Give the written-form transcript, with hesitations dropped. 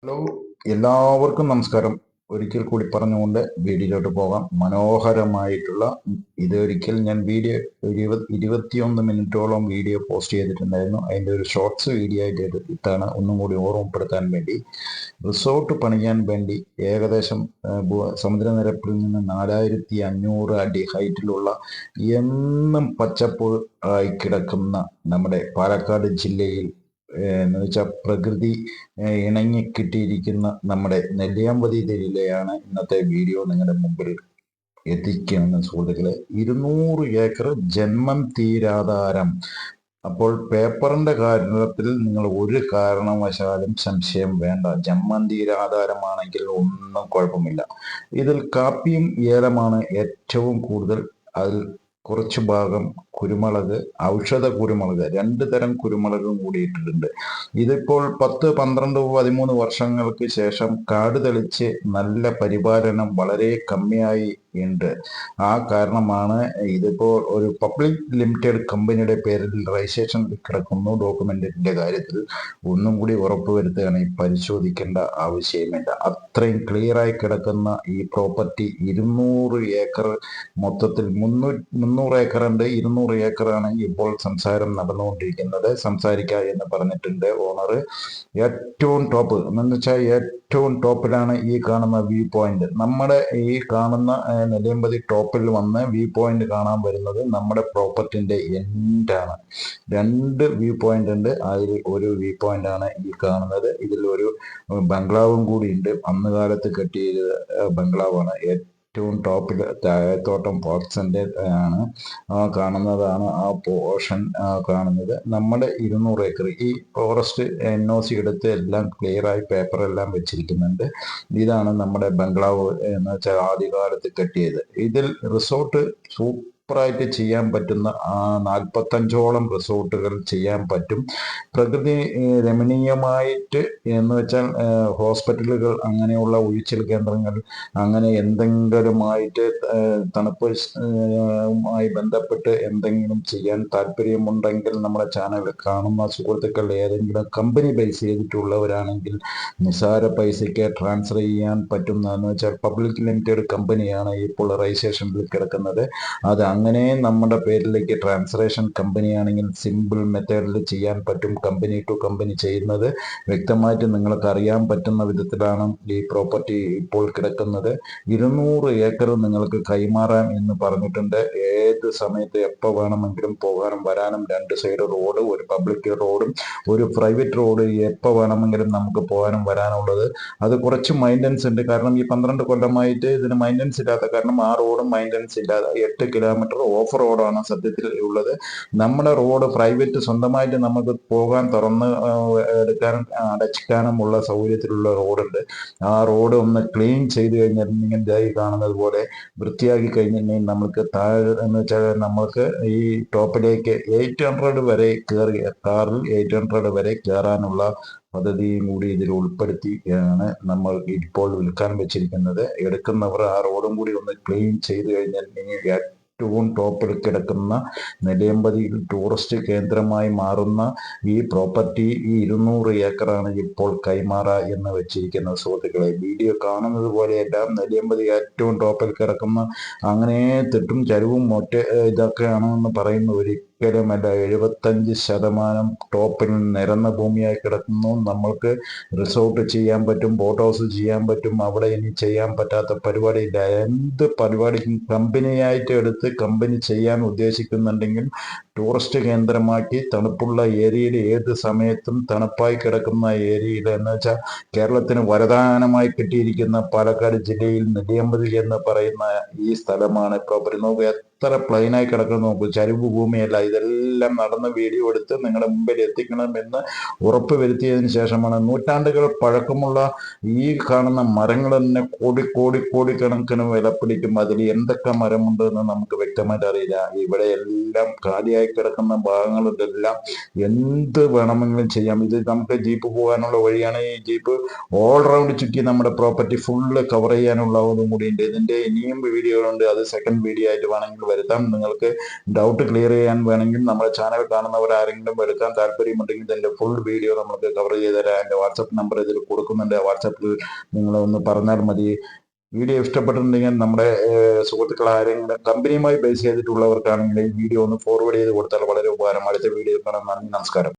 Hello, എല്ലാവർക്കും നമസ്കാരം. ഒരിക്കൽ കൂടി പറഞ്ഞുകൊണ്ട് വീഡിയോയിലോട്ട് പോകാം. മനോഹരമായിട്ടുള്ള ഇതൊരിക്കൽ ഞാൻ വീഡിയോ 21 മിനിറ്റോളം വീഡിയോ പോസ്റ്റ് ചെയ്തിട്ടുണ്ടായിരുന്നു. അതിൻ്റെ ഒരു ഷോർട്സ് വീഡിയോ ആയിട്ട് എടുത്താണ് ഒന്നും കൂടി ഓർമ്മപ്പെടുത്താൻ വേണ്ടി. റിസോർട്ട് പണിയാൻ വേണ്ടി ഏകദേശം സമുദ്രനിരപ്പിൽ നിന്ന് 4500 അടി ഹൈറ്റിലുള്ള എന്നും പച്ചപ്പ് ആയി കിടക്കുന്ന നമ്മുടെ പാലക്കാട് ജില്ലയിൽ എന്ന് വെച്ചാൽ പ്രകൃതി ഇണങ്ങിക്കിട്ടിയിരിക്കുന്ന നമ്മുടെ നെല്ലിയാമ്പതി ജില്ലയാണ് ഇന്നത്തെ വീഡിയോ നിങ്ങളുടെ മുമ്പിൽ എത്തിക്കുന്ന സുഹൃത്തുക്കളെ. 200 ഏക്കർ ജന്മം തീരാധാരം. അപ്പോൾ പേപ്പറിന്റെ കാര്യത്തിൽ നിങ്ങൾ ഒരു കാരണവശാലും സംശയം വേണ്ട. ജന്മം തീരാധാരമാണെങ്കിൽ ഒന്നും കുഴപ്പമില്ല. ഇതിൽ കാപ്പിയും ഏലമാണ് ഏറ്റവും കൂടുതൽ. അതിൽ കുറച്ച് ഭാഗം കുരുമുളക്, ഔഷധ കുരുമുളക്, 2 തരം കുരുമുളകും കൂടി ഇട്ടിട്ടുണ്ട്. ഇതിപ്പോൾ 10, 12, 13 വർഷങ്ങൾക്ക് ശേഷം കാട് തെളിച്ച് നല്ല പരിപാലനം വളരെ കമ്മിയായി ഉണ്ട്. ആ കാരണമാണ് ഇതിപ്പോൾ ഒരു പബ്ലിക് ലിമിറ്റഡ് കമ്പനിയുടെ പേരിൽ രജിസ്ട്രേഷൻ കിടക്കുന്നു. ഡോക്യുമെന്റിന്റെ കാര്യത്തിൽ ഒന്നും കൂടി ഉറപ്പുവരുത്തുകയാണെങ്കിൽ പരിശോധിക്കേണ്ട ആവശ്യമില്ല. അത്രയും ക്ലിയറായി കിടക്കുന്ന ഈ പ്രോപ്പർട്ടി 200 ഏക്കർ, മൊത്തത്തിൽ 300 ഏക്കർ ഉണ്ട്. 200 ഏക്കറാണ് ഇപ്പോൾ സംസാരം നടന്നുകൊണ്ടിരിക്കുന്നത്. സംസാരിക്കുക എന്ന് പറഞ്ഞിട്ടുണ്ട് ഓണർ. ഏറ്റവും ടോപ്പ് എന്ന് വെച്ചാൽ ഏറ്റവും ടോപ്പിലാണ് ഈ കാണുന്ന വ്യൂ പോയിന്റ്. നമ്മുടെ ഈ കാണുന്ന നെല്ലിയാമ്പതി ടോപ്പിൽ വന്ന് വ്യൂ പോയിന്റ് കാണാൻ വരുന്നത് നമ്മുടെ പ്രോപ്പർട്ടിന്റെ എൻഡാണ്. 2 വ്യൂ പോയിന്റ് ഉണ്ട്. അതിൽ ഒരു വ്യൂ പോയിന്റ് ആണ് ഈ കാണുന്നത്. ഇതിൽ ഒരു ബംഗ്ലാവും കൂടി ഉണ്ട്. അന്ന് കാലത്ത് കെട്ടിയ ബംഗ്ലാവാണ്. ഏറ്റവും ടോപ്പിൽ താഴത്തോട്ടം ഫോർട്ട്സിന്റെ ആണ് കാണുന്നതാണ് ആ പോർഷൻ കാണുന്നത്. നമ്മുടെ 200 ഏക്കർ ഈ ഫോറസ്റ്റ് NOC എടുത്ത് എല്ലാം ക്ലിയറായി പേപ്പറെല്ലാം വെച്ചിരിക്കുന്നുണ്ട്. ഇതാണ് നമ്മുടെ ബംഗ്ലാവ് എന്ന് വെച്ചാൽ ആദ്യകാലത്ത് കെട്ടിയത്. ഇതിൽ റിസോർട്ട് സൂപ്പറായിട്ട് ചെയ്യാൻ പറ്റുന്ന 45ഓളം റിസോർട്ടുകൾ ചെയ്യാൻ പറ്റും. പ്രകൃതി രമണീയമായിട്ട് എന്ന് വെച്ചാൽ ഹോസ്പിറ്റലുകൾ, അങ്ങനെയുള്ള ഉഴിച്ചിൽ കേന്ദ്രങ്ങൾ, അങ്ങനെ എന്തെങ്കിലുമായിട്ട് തണുപ്പ് മായി ബന്ധപ്പെട്ട് എന്തെങ്കിലും ചെയ്യാൻ താല്പര്യമുണ്ടെങ്കിൽ നമ്മുടെ ചാനൽ കാണുന്ന സുഹൃത്തുക്കൾ ഏതെങ്കിലും കമ്പനി ബേസ് ചെയ്തിട്ടുള്ളവരാണെങ്കിൽ നിസാര പൈസയ്ക്ക് ട്രാൻസ്ഫർ ചെയ്യാൻ പറ്റുന്നതെന്ന് വെച്ചാൽ പബ്ലിക് ലിമിറ്റഡ് കമ്പനിയാണ് ഇപ്പോൾ രജിസ്ട്രേഷനിൽ കിടക്കുന്നത്. അത് അങ്ങനെ നമ്മുടെ പേരിലേക്ക് ട്രാൻസ്ലേഷൻ കമ്പനിയാണെങ്കിൽ സിമ്പിൾ മെത്തേഡിൽ ചെയ്യാൻ പറ്റും. കമ്പനി ടു കമ്പനി ചെയ്യുന്നത് വ്യക്തമായിട്ട് നിങ്ങൾക്ക് അറിയാൻ പറ്റുന്ന വിധത്തിലാണ് ഈ പ്രോപ്പർട്ടി ഇപ്പോൾ കിടക്കുന്നത്. 200 ഏക്കർ നിങ്ങൾക്ക് കൈമാറാം എന്ന് പറഞ്ഞിട്ടുണ്ട്. ഏത് സമയത്ത് എപ്പോൾ വേണമെങ്കിലും പോകാനും വരാനും, 2 സൈഡ് റോഡ്, ഒരു പബ്ലിക് റോഡും ഒരു പ്രൈവറ്റ് റോഡ്, എപ്പോൾ വേണമെങ്കിലും നമുക്ക് പോകാനും വരാനുള്ളത്. അത് കുറച്ച് മൈൻ്റനൻസ് ഉണ്ട്. കാരണം ഈ 12 കൊല്ലമായിട്ട് ഇതിന് മൈൻ്റനൻസ് ഇല്ലാത്ത കാരണം ആ റോഡും മൈൻ്റനൻസ് ഇല്ലാതെ 8 കിലോമീറ്റർ ഓഫ് റോഡാണ് സത്യത്തിൽ ഉള്ളത്. നമ്മുടെ റോഡ് പ്രൈവറ്റ് സ്വന്തമായിട്ട് നമുക്ക് പോകാൻ തുറന്ന് എടുക്കാനും അടച്ചിക്കാനുമുള്ള സൗകര്യത്തിലുള്ള റോഡുണ്ട്. ആ റോഡ് ഒന്ന് ക്ലീൻ ചെയ്ത് കഴിഞ്ഞാൽ ഇതായി കാണുന്നത് പോലെ വൃത്തിയാക്കി കഴിഞ്ഞിട്ടുണ്ടെങ്കിൽ നമുക്ക് താഴെ എന്ന് വെച്ചാൽ നമുക്ക് ഈ ടോപ്പിലേക്ക് 800 വരെ കയറി, കാറിൽ 800 വരെ കയറാനുള്ള പദ്ധതിയും കൂടി ഇതിൽ ഉൾപ്പെടുത്തിയാണ് നമ്മൾ ഇപ്പോൾ വിൽക്കാൻ വെച്ചിരിക്കുന്നത്. എടുക്കുന്നവർ ആ റോഡും കൂടി ഒന്ന് ക്ലീൻ ചെയ്ത് കഴിഞ്ഞാൽ ഏറ്റവും ടോപ്പിൽ കിടക്കുന്ന നെല്ലിയാമ്പതിയിൽ ടൂറിസ്റ്റ് കേന്ദ്രമായി മാറുന്ന ഈ പ്രോപ്പർട്ടി ഈ 200 ഏക്കറാണ് ഇപ്പോൾ കൈമാറ എന്ന് വെച്ചിരിക്കുന്ന സുഹൃത്തുക്കളെ. വീഡിയോ കാണുന്നത് പോലെയെല്ലാം നെല്ലിയാമ്പതി ഏറ്റവും ടോപ്പിൽ കിടക്കുന്ന, അങ്ങനെ തെട്ടും ചരിവും ഇതൊക്കെയാണെന്ന് പറയുന്ന ഒരിക്കലുമല്ല. 75% ടോപ്പിൽ നിരന്ന ഭൂമിയായി കിടക്കുന്നു. നമ്മൾക്ക് റിസോർട്ട് ചെയ്യാൻ പറ്റും, ബോട്ട് ഹൗസ് ചെയ്യാൻ പറ്റും. അവിടെ ഇനി ചെയ്യാൻ പറ്റാത്ത പരിപാടിയില്ല. എന്ത് പരിപാടിക്കും കമ്പനിയായിട്ട് എടുത്ത് കമ്പനി ചെയ്യാൻ ഉദ്ദേശിക്കുന്നുണ്ടെങ്കിൽ ടൂറിസ്റ്റ് കേന്ദ്രമാക്കി തണുപ്പുള്ള ഏരിയയിൽ ഏത് സമയത്തും തണുപ്പായി കിടക്കുന്ന ഏരിയയിൽ എന്ന് വെച്ചാൽ കേരളത്തിന് വരദാനമായി കിട്ടിയിരിക്കുന്ന പാലക്കാട് ജില്ലയിൽ നെല്ലിയാമ്പതി എന്ന് പറയുന്ന ഈ സ്ഥലമാണ് പ്രോപ്പർട്ടി. നോക്കുക, എത്ര പ്ലെയിനായി കിടക്കുന്ന നോക്കൂ. ചരിവ് ഭൂമിയല്ല. ഇതെല്ലാം നടന്ന് വീഡിയോ എടുത്ത് നിങ്ങളുടെ മുമ്പിൽ എത്തിക്കണമെന്ന് ഉറപ്പ് വരുത്തിയതിന് ശേഷമാണ്. നൂറ്റാണ്ടുകൾ പഴക്കമുള്ള ഈ കാണുന്ന മരങ്ങൾ തന്നെ കോടിക്കണക്കിന് വില പിടിക്കും. അതിൽ എന്തൊക്കെ മരമുണ്ട് എന്ന് നമുക്ക് വ്യക്തമായിട്ട് അറിയില്ല. ഇവിടെ എല്ലാം കാലിയായി കിടക്കുന്ന ഭാഗങ്ങളിലെല്ലാം എന്ത് വേണമെങ്കിലും ചെയ്യാം. ഇത് നമുക്ക് ജീപ്പ് പോകാനുള്ള വഴിയാണ്. ഈ ജീപ്പ് ഓൾ റൗണ്ട് ചുറ്റി നമ്മുടെ പ്രോപ്പർട്ടി ഫുള്ള് കവർ ചെയ്യാനുള്ളതും കൂടിയുണ്ട്. ഇതിന്റെ ഇനിയും വീഡിയോകളുണ്ട്, അത് സെക്കൻഡ് വീഡിയോ ആയിട്ട് വേണമെങ്കിൽ വരുത്താം. നിങ്ങൾക്ക് ഡൗട്ട് ക്ലിയർ ചെയ്യാൻ വേണമെങ്കിൽ നമ്മുടെ ചാനൽ കാണുന്നവർ ആരെങ്കിലും വരുത്താൻ താല്പര്യമുണ്ടെങ്കിൽ ഇതിന്റെ ഫുൾ വീഡിയോ നമുക്ക് കവർ ചെയ്ത് തരാം. എൻ്റെ വാട്സപ്പ് നമ്പർ ഇതിൽ കൊടുക്കുന്നുണ്ട്. ആ വാട്സപ്പിൽ നിങ്ങളൊന്ന് പറഞ്ഞാൽ മതി. വീഡിയോ ഇഷ്ടപ്പെട്ടിട്ടുണ്ടെങ്കിൽ നമ്മുടെ സുഹൃത്തുക്കൾ ആരെങ്കിലും കമ്പനിയുമായി ബേസ് ചെയ്തിട്ടുള്ളവർക്കാണെങ്കിൽ ഈ വീഡിയോ ഒന്ന് ഫോർവേഡ് ചെയ്ത് കൊടുത്താൽ വളരെ ഉപകാരം. അടുത്ത വീഡിയോ കാണാം. നന്ദി, നമസ്കാരം.